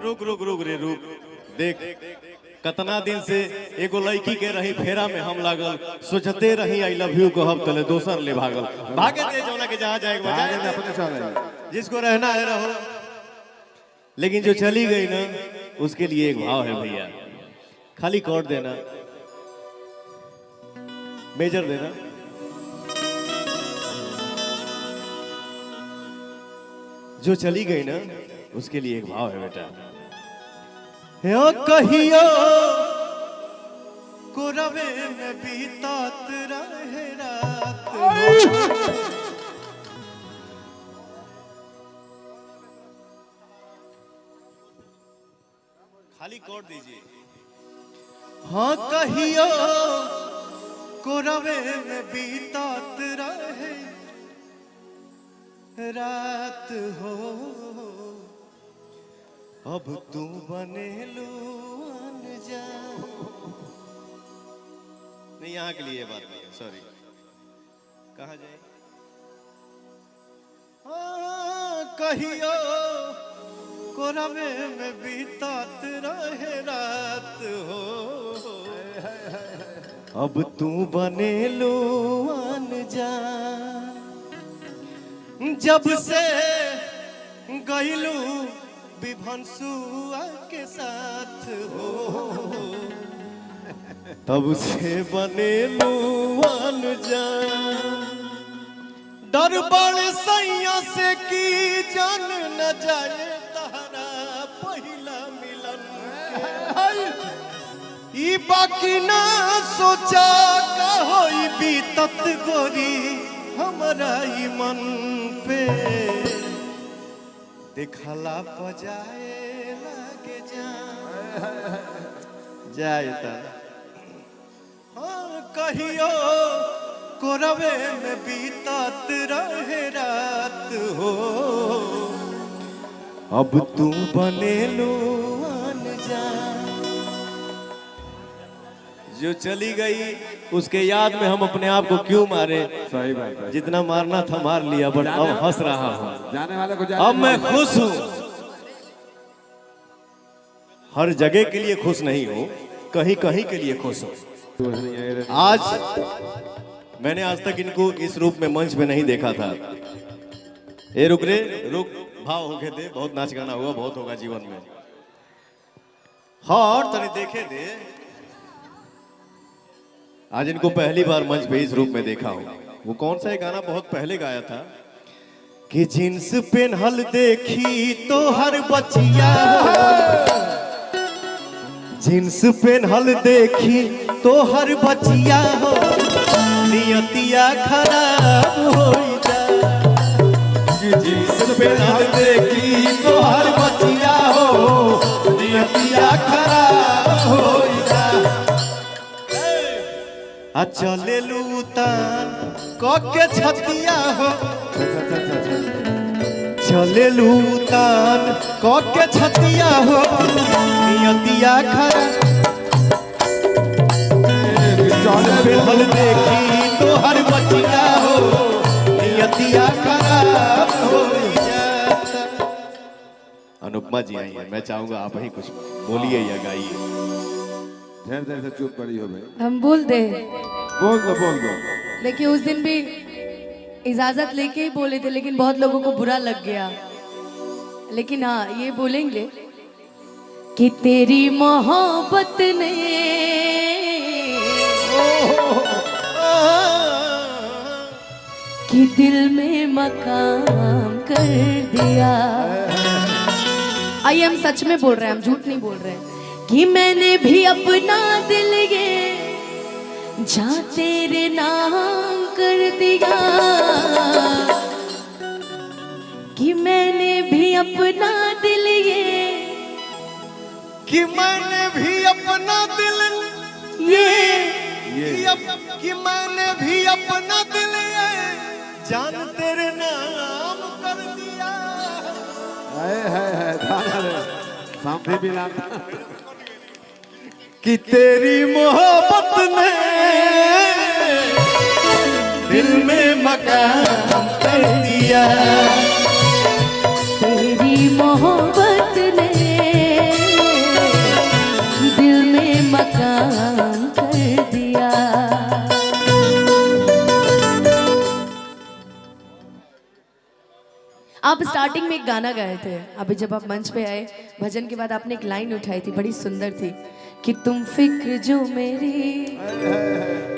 रुक रुक रुक रे रुक। देख कतना दिन से एगो लड़की के रही फेरा में हम लागल, सोचते रही आई लव यू को हम तले दोसर ले भागल। भागे दे जौना के जहाँ जाएगा जाए, अपने चल जिसको रहना है रहो। लेकिन जो चली गई ना उसके लिए एक भाव है भैया, खाली कॉर्ड देना, मेजर देना। जो चली गई ना उसके लिए एक भाव है बेटा। कहियो कुरवे में बीतात रहे रात, खाली कोड दीजिए। हाँ कहियो कुरवे में बीतात रहे रात हो, अब तू बनेलू अनजान। नहीं यहाँ के लिए बात नहीं है, सॉरी। कहाँ जाए? हाँ कहियो कोरवे में बीतात रहे रात हो, अब तू बनेलू अनजान। जब से गईलू विभंसुआ के साथ हो, तब से बनेलू अनजान। डर बड़ सैया से की जान न जाए तारा पहिला मिलन, ई बाकी ना सोचा का होई बीतत गोरी हमरा ई मन पे। देखला बजाए लगे जाए हाँ कहियो कोरवे में बीतात रहे रात हो, अब तू बनेलू अनजान। जो चली गई उसके याद में हम अपने आप को क्यों मारे? सही बात है। जितना मारना था मार लिया, बट अब हंस रहा हूँ। जाने वाले को जाने, अब मैं खुश हूँ। हर जगह के लिए खुश नहीं हूँ, कहीं कहीं के लिए खुश हूँ। आज मैंने आज तक इनको इस रूप में मंच में नहीं देखा था। ए रुक रे रुक, भाव हो गए थे, बहुत नाच गाना हुआ, बहुत होगा जीवन में। हाँ और तने देखे थे, आज इनको पहली बार मंच पे इस रूप में देखा हूँ। वो कौन सा एक गाना बहुत पहले गाया था कि जींस पेनहल देखी तो हर बचिया, जींस पेनहल देखी तो हर बचिया हो, नियतिया खराब हो जा। जींस पेनहल देखी तो हर बचिया हो, नियतिया खराब हो जा। चले लूतान के छतिया हो, चले लूतान के छतिया हो, नियतिया खराब। पेनहल देखी तो हर बचिया हो, नियतिया खराब हो जाता। अनुपमा जी आई है, मैं चाहूंगा आप ही कुछ बोलिए या गाइए। ढेर देर से चुप पड़ी हो भाई। हम बोल दे, बोल दो। देखिए उस दिन भी इजाजत लेके ही बोले थे, लेकिन बहुत लोगों को बुरा लग गया। लेकिन हाँ ये बोलेंगे कि तेरी मोहब्बत ने कि दिल में मकाम कर दिया। आइए हम सच में बोल रहे हैं, हम झूठ नहीं बोल रहे हैं, कि मैंने भी अपना दिल ये जा तेरे नाम कर दिया, कि मैंने भी अपना दिल ये, कि मैंने भी अपना दिल कि मैंने भी अपना दिल ये जान तेरे नाम कर दिया। है थाना रे सामने भी नाम कि तेरी मोहब्बत ने दिल में मकान कर दिया। तेरी मोहब्बत ने स्टार्टिंग में एक गाना गाए थे, अभी जब आप मंच पे आए भजन के बाद आपने एक लाइन उठाई थी, बड़ी सुंदर थी कि तुम फिक्र जो मेरी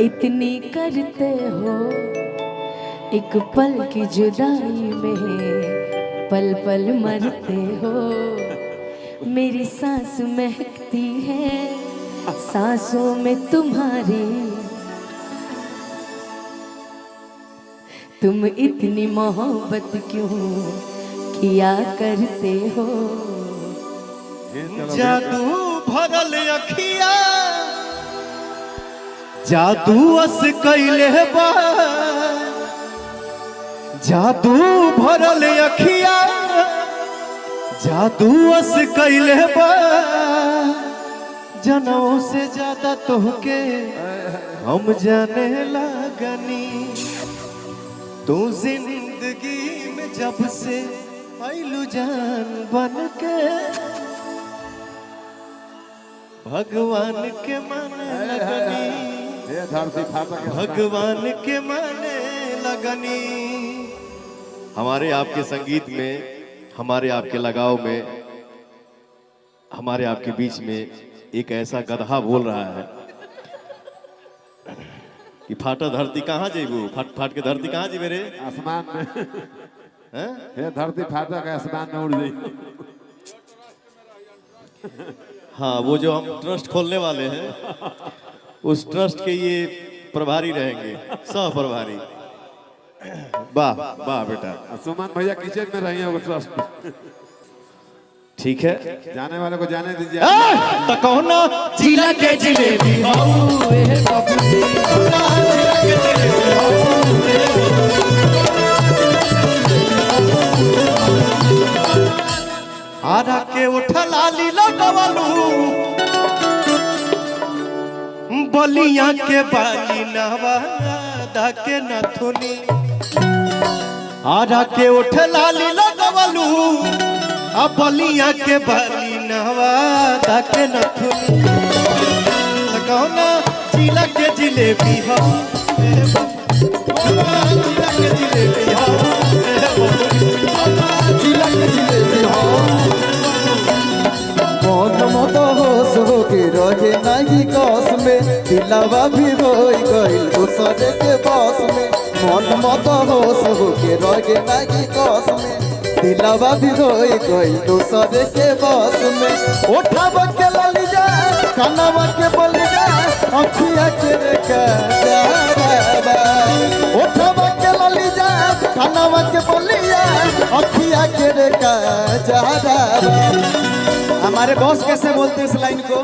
इतनी करते हो, एक पल की जुदाई में पल पल मरते हो। मेरी सांस महकती है सांसों में तुम्हारी, तुम इतनी मोहब्बत क्यों किया करते हो। जादू भरल अखिया जादू अस कैले बा, जादू भरल अखिया जादू अस कैले बा, जनों से ज्यादा तोहके हम जाने लगनी। तू जिंदगी में जब से आइलू जान बन के, भगवान के माने लगनी, ये धरती फाटक भगवान के माने लगनी। हमारे आपके संगीत में, हमारे आपके लगाव में, हमारे आपके बीच में एक ऐसा गधा बोल रहा है कि फाटा धरती कहाँ जेबू, फाट फाट के धरती कहाँ जेबे रे, आसमान में हैं? ये धरती फाटक आसमान में उड़ गई। हाँ, वो जो हम ट्रस्ट खोलने वाले हैं उस ट्रस्ट के ये प्रभारी रहेंगे, सह प्रभारी। वाह वाह बेटा, सुमन भैया किचन में रही है वो ट्रस्ट। ठीक है। जाने वाले को जाने दीजिए। तो कहो ना जिला के जिलेबी हो ए बाबूजी, आरा के उठला लीला गवालू, बलिया के बाली नवादा के नथुनी। आरा के उठला लीला गवालू, अब बलिया के बाली नवादा के नथुनी। कहो ना जिला के जिलेबी हो, जिला के जिलेबी हो, जिला के जिलेबी हो। मन मत होश होके रहे नहीं कस में, दिलावा भी रोई गइल दूसरे के बस में। मन मत होश होके रहे नहीं कस में, दिलावा भी रोई गइल दूसरे के बस में। उठावा के लली जा कनावा के बोली जा, अखिया के रेखा जा, उठावा के लली जा कनावा के बोली जा, अखिया के रेखा जा। हमारे बॉस कैसे बोलते हैं इस लाइन को?